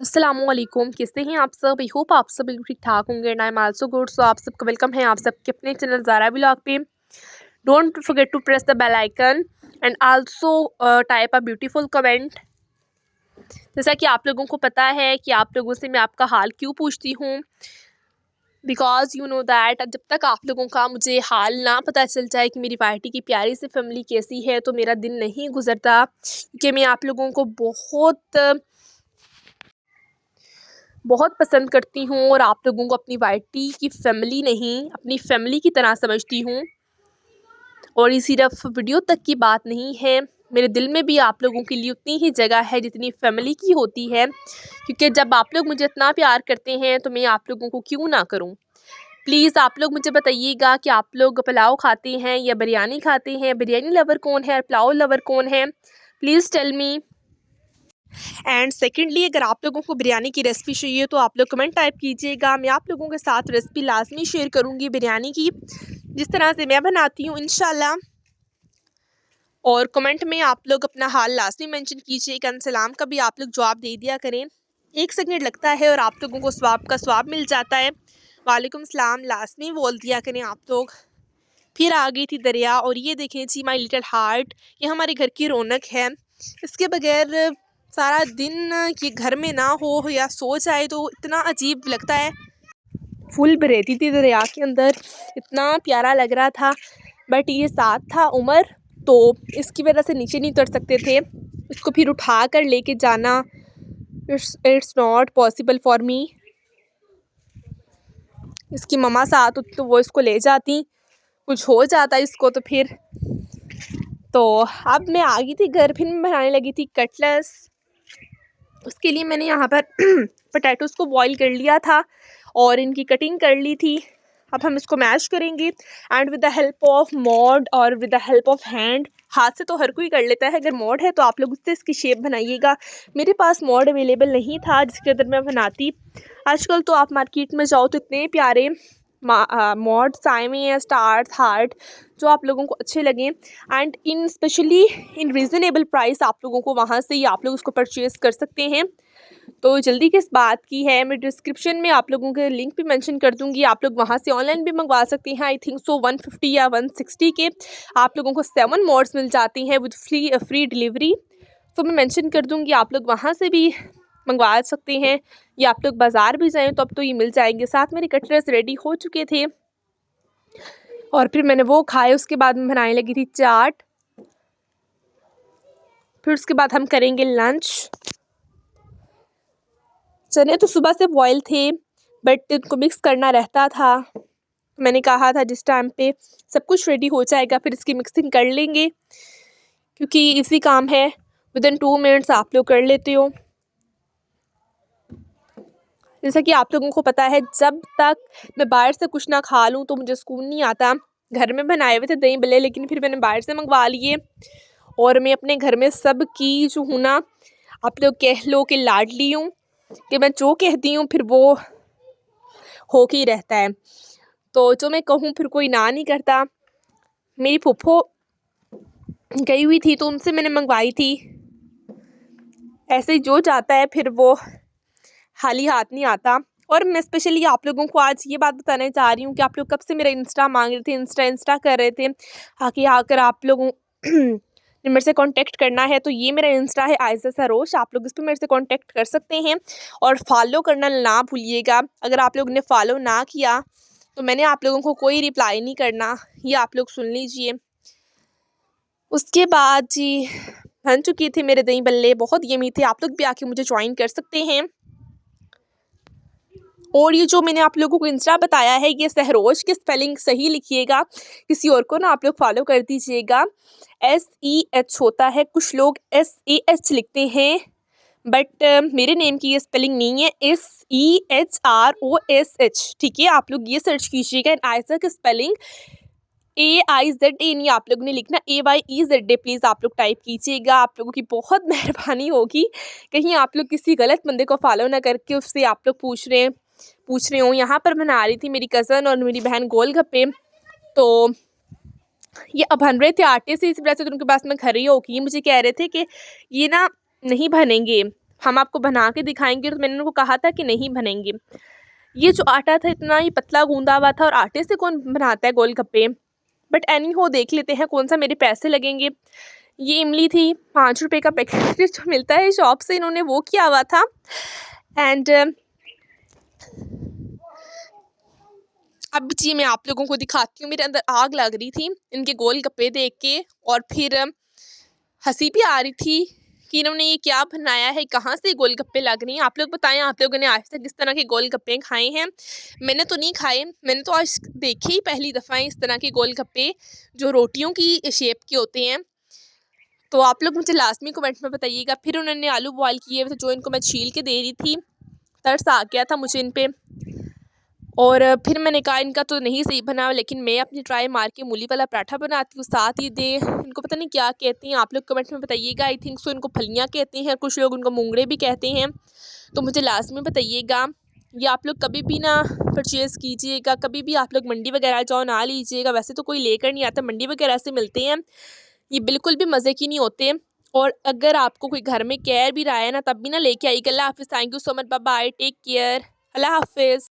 अस्सलामुअलैकुम, कैसे हैं आप सब। आई होप आप सब बिल्कुल ठीक ठाक होंगे and I am also good. So आप सबका वेलकम है आप सबके अपने चैनल ज़ारा व्लॉग पे। Don't forget to press the bell icon and also type a beautiful comment. जैसा कि आप लोगों को पता है कि आप लोगों से मैं आपका हाल क्यों पूछती हूँ, बिकॉज यू नो दैट जब तक आप लोगों का मुझे हाल ना पता चल जाए कि मेरी पार्टी की प्यारी सी फैमिली कैसी है तो मेरा दिन नहीं गुजरता। क्योंकि मैं आप लोगों को बहुत पसंद करती हूँ और आप लोगों को अपनी वाइटी की फैमिली नहीं अपनी फैमिली की तरह समझती हूँ। और ये सिर्फ वीडियो तक की बात नहीं है, मेरे दिल में भी आप लोगों के लिए उतनी ही जगह है जितनी फैमिली की होती है। क्योंकि जब आप लोग मुझे इतना प्यार करते हैं तो मैं आप लोगों को क्यों ना करूँ। प्लीज़ आप लोग मुझे बताइएगा कि आप लोग पुलाव खाते हैं या बिरयानी खाते हैं। बिरयानी लवर कौन है और पुलाव लवर कौन है, please tell me. And secondly, अगर आप लोगों को बिरयानी की रेसिपी चाहिए तो आप लोग कमेंट टाइप कीजिएगा। मैं आप लोगों के साथ रेसिपी लाजमी शेयर करूँगी बिरयानी की, जिस तरह से मैं बनाती हूँ इंशाल्लाह। और कमेंट में आप लोग अपना हाल लाजमी मेंशन कीजिएगा। सलाम का भी आप लोग जवाब दे दिया करें, 1 सेकंड लगता है और आप लोगों को स्वाब का स्वाब मिल जाता है। वालेकुम सलाम लाजमी बोल दिया करें आप लोग। फिर आ गई थी दरिया और ये देखें जी माई लिटिल हार्ट, ये हमारे घर की रौनक है। इसके बगैर सारा दिन ये घर में ना हो या सो जाए तो इतना अजीब लगता है। फुल बहती थी दरिया के अंदर, इतना प्यारा लग रहा था। बट ये साथ था उमर, तो इसकी वजह से नीचे नहीं उतर सकते थे। इसको फिर उठा कर लेके जाना it's not possible for me. इसकी मम्मा साथ होती तो वो इसको ले जाती, कुछ हो जाता इसको तो फिर। तो अब मैं आ गई थी घर, फिर मैं बनाने लगी थी कटलेट्स। उसके लिए मैंने यहाँ पर पोटैटोज़ को बॉईल कर लिया था और इनकी कटिंग कर ली थी। अब हम इसको मैश करेंगे and with the help of mod और with the help of hand. हाथ से तो हर कोई कर लेता है, अगर मॉड है तो आप लोग उससे इसकी शेप बनाइएगा। मेरे पास मॉड अवेलेबल नहीं था जिसके अंदर मैं बनाती। आजकल तो आप मार्केट में जाओ तो इतने प्यारे मॉड्स आए हुए हैं, स्टार्स, हार्ट, जो आप लोगों को अच्छे लगें and in specially in reasonable price आप लोगों को वहाँ से ही आप लोग उसको परचेज़ कर सकते हैं। तो जल्दी किस बात की है, मैं डिस्क्रिप्शन में आप लोगों के लिंक भी मेंशन कर दूंगी, आप लोग वहाँ से ऑनलाइन भी मंगवा सकते हैं। आई थिंक सो 150 या 160 के आप लोगों को 7 मोड्स मिल जाती हैं विद फ्री डिलीवरी। तो मैं मेंशन कर दूंगी, आप लोग वहाँ से भी मंगवा सकते हैं या आप लोग बाज़ार भी जाएं तो अब तो ये मिल जाएंगे। साथ मेरे कटलेट्स रेडी हो चुके थे और फिर मैंने वो खाए। उसके बाद मैं बनाने लगी थी चाट, फिर उसके बाद हम करेंगे लंच। चने तो सुबह से बॉयल थे बट इनको मिक्स करना रहता था। मैंने कहा था जिस टाइम पे सब कुछ रेडी हो जाएगा फिर इसकी मिक्सिंग कर लेंगे, क्योंकि इसी काम है, विद इन 2 मिनट्स आप लोग कर लेते हो। जैसा कि आप लोगों को पता है, जब तक मैं बाहर से कुछ ना खा लूँ तो मुझे सुकून नहीं आता। घर में बनाए हुए थे दही भल्ले, लेकिन फिर मैंने बाहर से मंगवा लिए और मैं अपने घर में सब की जो हूँ ना, आप लोग कह लो कि लाडली हूँ, कि मैं जो कहती हूँ फिर वो हो के ही रहता है। तो जो मैं कहूँ फिर कोई ना नहीं करता। मेरी फूफो गई हुई थी तो उनसे मैंने मंगवाई थी। ऐसे ही जो जाता है फिर वो खाली हाथ नहीं आता। और मैं स्पेशली आप लोगों को आज ये बात बताना चाह रही हूँ कि आप लोग कब से मेरा इंस्टा मांग रहे थे, इंस्टा कर रहे थे, आके आकर आप लोगों ने मेरे से कांटेक्ट करना है। तो ये मेरा इंस्टा है आयशा सरोश, आप लोग इस पर मेरे से कांटेक्ट कर सकते हैं और फॉलो करना ना भूलिएगा। अगर आप लोग ने फॉलो ना किया तो मैंने आप लोगों को कोई रिप्लाई नहीं करना, ये आप लोग सुन लीजिए। उसके बाद जी बन चुकी थी मेरे दही बल्ले, बहुत यमी थे। आप लोग भी आके मुझे ज्वाइन कर सकते हैं। और ये जो मैंने आप लोगों को इंस्टा बताया है, ये सहरोज की स्पेलिंग सही लिखिएगा, किसी और को ना आप लोग फॉलो कर दीजिएगा। SEH होता है, कुछ लोग SAH लिखते हैं, बट मेरे नेम की ये स्पेलिंग नहीं है, SEHROSH। ठीक है, आप लोग ये सर्च कीजिएगा। एंड आयशा की स्पेलिंग AIZA नहीं, आप लोगों ने लिखना AYEZA। प्लीज़ आप लोग टाइप कीजिएगा, आप लोगों की बहुत मेहरबानी होगी। कहीं आप लोग किसी गलत बंदे को फॉलो ना करके उससे आप लोग पूछ रहे हो। यहाँ पर बना रही थी मेरी कज़न और मेरी बहन गोलगप्पे, तो ये अब बन रहे थे आटे से, इस वजह से तो उनके पास में खरी होगी। मुझे कह रहे थे कि ये ना नहीं बनेंगे, हम आपको बना के दिखाएंगे। तो मैंने उनको कहा था कि नहीं बनेंगे। ये जो आटा था इतना ही पतला गूंदा हुआ था, और आटे से कौन बनाता है गोलगप्पे। बट एनी हो, देख लेते हैं कौन सा मेरे पैसे लगेंगे। ये इमली थी, 5 रुपये का पैकेट जो मिलता है शॉप से, इन्होंने वो किया हुआ था। एंड अब जी मैं आप लोगों को दिखाती हूँ। मेरे अंदर आग लग रही थी इनके गोलगप्पे देख के, और फिर हंसी भी आ रही थी कि इन्होंने ये क्या बनाया है, कहाँ से गोलगप्पे लग रही हैं। आप लोग बताएं, आप लोगों ने आज तक इस तरह के गोलगप्पे खाए हैं? मैंने तो नहीं खाए, मैंने तो आज देखे ही पहली दफ़ा इस तरह के गोलगप्पे जो रोटियों की शेप के होते हैं। तो आप लोग मुझे लाजमी कमेंट में बताइएगा। फिर उन्होंने आलू बॉयल किए हुए थे जो इनको मैं छील के दे रही थी। तरस आ गया था मुझे इन पे, और फिर मैंने कहा इनका तो नहीं सही बना, लेकिन मैं अपनी ट्राई मार के मूली वाला पराठा बनाती हूँ, साथ ही दे इनको पता नहीं क्या कहते हैं, आप लोग कमेंट में बताइएगा। आई थिंक सो इनको फलियाँ कहते हैं, कुछ लोग उनको मूंगड़े भी कहते हैं, तो मुझे लास्ट में बताइएगा। ये आप लोग कभी भी ना परचेज़ कीजिएगा, कभी भी आप लोग मंडी वगैरह जाओ ना लीजिएगा। वैसे तो कोई लेकर नहीं आता, मंडी वगैरह से मिलते हैं। ये बिल्कुल भी मज़े की नहीं होते। और अगर आपको कोई घर में कह भी रहा है ना, तब भी ना लेके आइएगा। अल्लाह हाफ़िज़। Thank you so much. Bye bye, take care. अल्लाह हाफ़िज़।